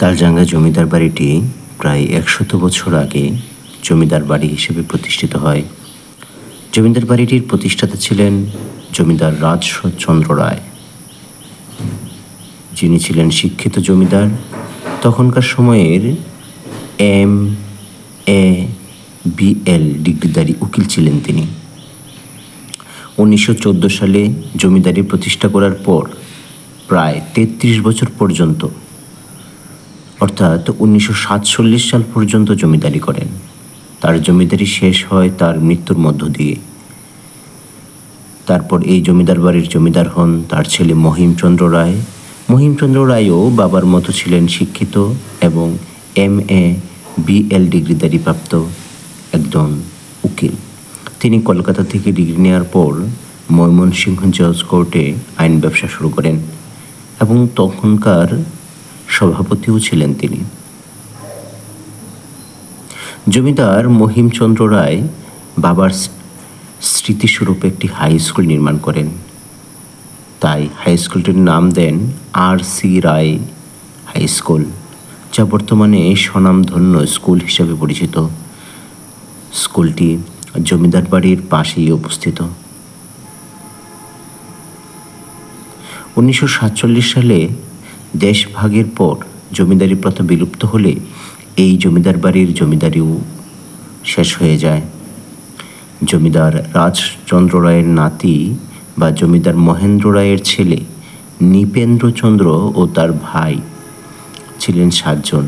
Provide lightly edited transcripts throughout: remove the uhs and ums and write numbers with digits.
তালজাঙ্গা জমিদার বাড়িটি প্রায় ১০০ বছর আগে জমিদার বাড়ি হিসেবে প্রতিষ্ঠিত হয়। জমিদার বাড়িটির প্রতিষ্ঠাতা ছিলেন জমিদার রাজচন্দ্র রায়, যিনি ছিলেন শিক্ষিত জমিদার। তখনকার সময়ের MA-BL ডিগ্রিধারী উকিল ছিলেন তিনি। 1914 সালে জমিদারি প্রতিষ্ঠা করার পর প্রায় 33 বছর পর্যন্ত, অর্থাৎ 1947 সাল পর্যন্ত জমিদারি করেন। তার জমিদারি শেষ হয় তার মৃত্যুর মধ্য দিয়ে। তারপর এই জমিদার বাড়ির জমিদার হন তার ছেলে মহিমচন্দ্র রায়। মহিমচন্দ্র রায়ও বাবার মতো ছিলেন শিক্ষিত এবং MA-BL ডিগ্রিধারী প্রাপ্ত একজন উকিল। তিনি কলকাতা থেকে ডিগ্রি নেওয়ার পর ময়মনসিংহ জজ কোর্টে আইন ব্যবসা শুরু করেন এবং তখনকার সভাপতিও ছিলেন তিনি। জমিদার মহিমচন্দ্র রায় বাবার স্মৃতিস্বরূপ একটি হাই স্কুল নির্মাণ করেন। তাই হাই স্কুলটির নাম দেন R.C. রায় হাই স্কুল, যা বর্তমানে স্বনামধন্য স্কুল হিসাবে পরিচিত। স্কুলটি জমিদার বাড়ির পাশেই অবস্থিত। 1947 সালে দেশভাগের পর জমিদারি প্রথা বিলুপ্ত হলে এই জমিদার বাড়ির জমিদারিও শেষ হয়ে যায়। জমিদার রাজচন্দ্র রায়ের নাতি বা জমিদার মহেন্দ্র রায়ের ছেলে নৃপেন্দ্রচন্দ্র ও তার ভাই ছিলেন 7 জন।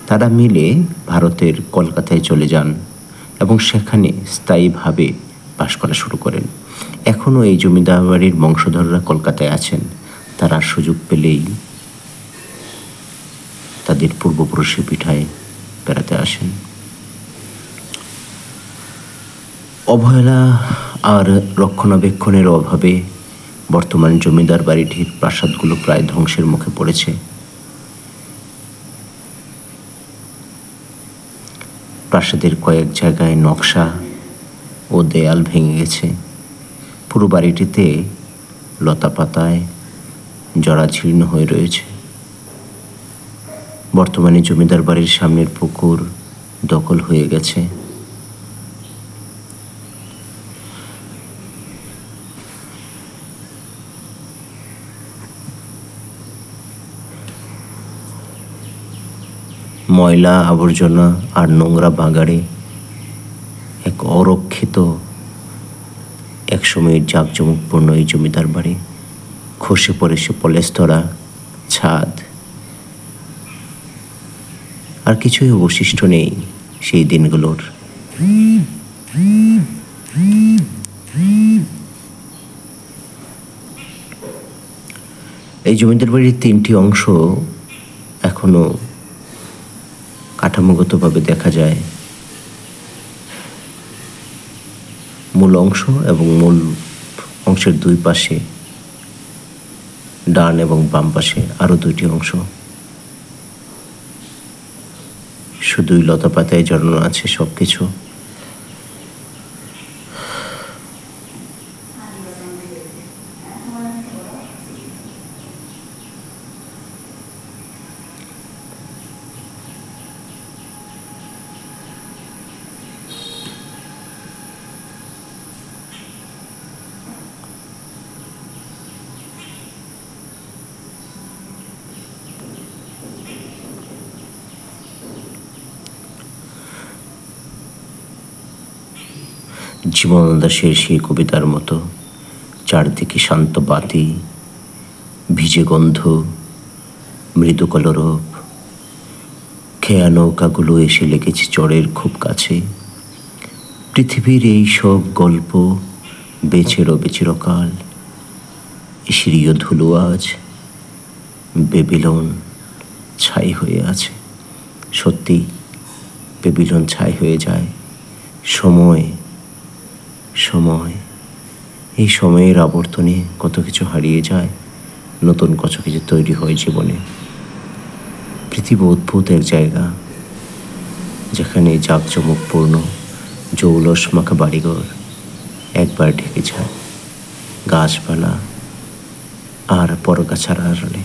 তারা মিলে ভারতের কলকাতায় চলে যান এবং সেখানে স্থায়ীভাবে বাস করা শুরু করেন। এখনও এই জমিদার বাড়ির বংশধররা কলকাতায় আছেন। তারা সুযোগ পেলেই তাদের পূর্বপুরুষের পিঠায় বেড়াতে আসেন। অবহেলা আর রক্ষণাবেক্ষণের অভাবে বর্তমান জমিদার বাড়িটির প্রাসাদগুলো প্রায় ধ্বংসের মুখে পড়েছে। প্রাসাদের কয়েক জায়গায় নকশা ও দেয়াল ভেঙে গেছে। পুরো বাড়িটিতে লতাপাতায় জরাজীর্ণ হয়ে রয়েছে। বর্তমানে জমিদার বাড়ির সামনের পুকুর দখল হয়ে গেছে। ময়লা আবর্জনা আর নোংরা বাগাড়ে এক অরক্ষিত একসময়ের জাঁকজমকপূর্ণ এই জমিদার বাড়ি। খসে পড়েছে পলেস্তরা ছাদ, আর কিছুই অবশিষ্ট নেই সেই দিনগুলোর। এই জমিদার বাড়ির 3টি অংশ এখনো কাঠামোগতভাবে দেখা যায়। মূল অংশ এবং মূল অংশের 2 পাশে, ডান এবং বাম পাশে আরো 2টি অংশ শুধুই লতাপাতায় জড়ানো আছে সবকিছু। জীবন দাসের সেই কবিতার মতো চারদিকে শান্ত বাতি, ভিজে গন্ধ, মৃদু কলরব। খেয়া নৌকাগুলো এসে লেগেছে চরের খুব কাছে। পৃথিবীর এই সব গল্প বেচেরো বেচিরকাল। সিরিয় ধুলো আজ বেবিলন ছাই হয়ে আছে। সত্যি বেবিলন ছাই হয়ে যায়। সময় এই সময়ের আবর্তনে কত কিছু হারিয়ে যায়, নতুন কত কিছু তৈরি হয় জীবনে। পৃথিবী অদ্ভুত এক জায়গা, যেখানে জাঁকজমকপূর্ণ জৌলস মাখা বাড়িঘর একবার ঢেকে যায় গাছপালা আর পরগাছার আড়ালে।